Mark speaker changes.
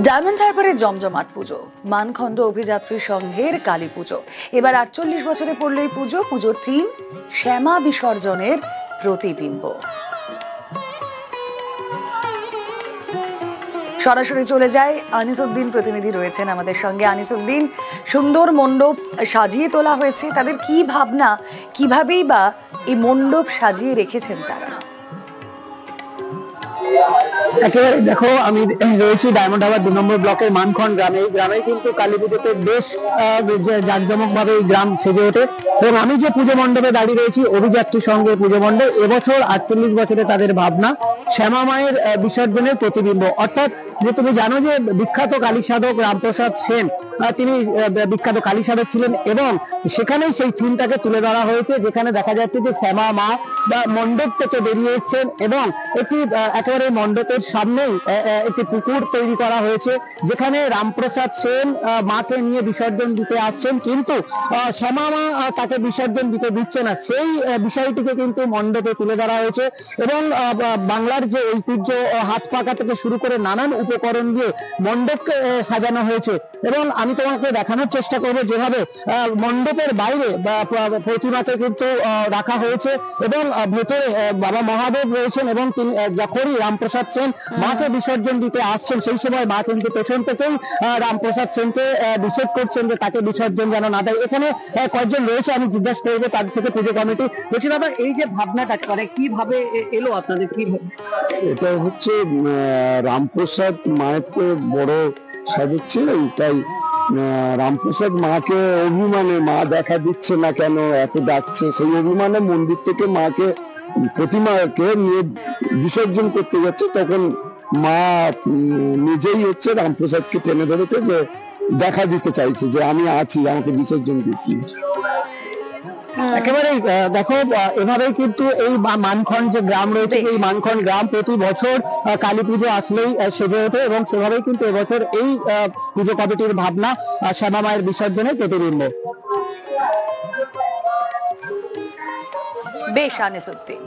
Speaker 1: Diamond হারবারে জমজমাট পুজো, মানখন্ড অভিযাত্রী সংঘের কালী পুজো। এবার 48 বছরে পড়ল এই পুজো। পুজোর থিম শ্যামা বিসর্জনের প্রতিবিম্ব। সরাসরি চলে যায় আনিসউদ্দিন, প্রতিনিধি রয়েছেন আমাদের সঙ্গে। আনিসউদ্দিন, সুন্দর মণ্ডপ সাজিয়ে তোলা হয়েছে, তাদের কি ভাবনা, কিভাবেই বা এই মণ্ডপ সাজিয়ে রেখেছেন তারা?
Speaker 2: একেবারে দেখো, আমি রয়েছি ডায়মন্ড হারবার 2 নম্বর ব্লকের মানখন্ড গ্রামে। এই গ্রামে কিন্তু কালী পুজোতে বেশ জাঁকজমক ভাবে এই গ্রাম সেজে ওঠে। এবং আমি যে পুজো মণ্ডপে দাঁড়িয়ে রয়েছি, অভিযাত্রী সংঘের পুজো মণ্ডপ, এবছর 48 বছরে তাদের ভাবনা শ্যামা মায়ের বিসর্জনের প্রতিবিম্ব। অর্থাৎ যে তুমি জানো যে বিখ্যাত কালী সাধক রামপ্রসাদ সেন, তিনি বিখ্যাত কালী সাধক ছিলেন, এবং সেখানেই সেই থিমটাকে তুলে ধরা হয়েছে, যেখানে দেখা যাচ্ছে যে শ্যামা মা মণ্ডপ থেকে বেরিয়ে এসছেন এবং একটি একেবারে মণ্ডপের সামনেই একটি পুকুর তৈরি করা হয়েছে, যেখানে রামপ্রসাদ সেন মাকে নিয়ে বিসর্জন দিতে আসছেন, কিন্তু শ্যামা মা তাকে বিসর্জন দিতে দিচ্ছে না। সেই বিষয়টিকে কিন্তু মণ্ডপে তুলে ধরা হয়েছে এবং বাংলার যে ঐতিহ্য, হাত পাকা থেকে শুরু করে নানান উপকরণ দিয়ে মণ্ডপকে সাজানো হয়েছে। এবং আমি তোমাকে দেখানোর চেষ্টা করবো যেভাবে মণ্ডপের বাইরে প্রতিমাকে কিন্তু রাখা হয়েছে এবং ভেতরে বাবা মহাদেব রয়েছেন, এবং তিনি যখনই রামপ্রসাদ সেন মাকে বিসর্জন দিতে আসছেন, সেই সময় মা কিন্তু পেছন থেকেই রামপ্রসাদ সেনকে নিষেধ করছেন যে তাকে বিসর্জন যেন না দেয়। এখানে কয়েকজন রয়েছে, আমি জিজ্ঞাসা করবো তাদের থেকে পুজো কমিটি। বলছি দাদা, এই যে ভাবনাটা করে কিভাবে এলো আপনাদের? কি
Speaker 3: এটা হচ্ছে রামপ্রসাদ মায়ের তো বড় সাধক ছিলেন, তাই রামপ্রসাদ মাকে অভিমানে, মা দেখা দিচ্ছে না কেন, এত ডাকছে, সেই অভিমানে মন্দির থেকে মাকে, প্রতিমাকে নিয়ে বিসর্জন করতে যাচ্ছে। তখন মা নিজেই হচ্ছে রামপ্রসাদকে টেনে ধরেছে, যে দেখা দিতে চাইছে যে আমি আছি, আমাকে বিসর্জন দিচ্ছি।
Speaker 2: একেবারে দেখো, এভাবেই কিন্তু এই মানখন্ড যে গ্রাম রয়েছে, এই মানখন্ড গ্রাম প্রতি বছর কালী পুজো আসলেই সেজে ওঠে, এবং সেভাবেই কিন্তু এবছর এই পুজো কমিটির ভাবনা শ্যামা মায়ের বিসর্জনের প্রতিবিম্ব।
Speaker 1: বেশ আনিসউদ্দিন।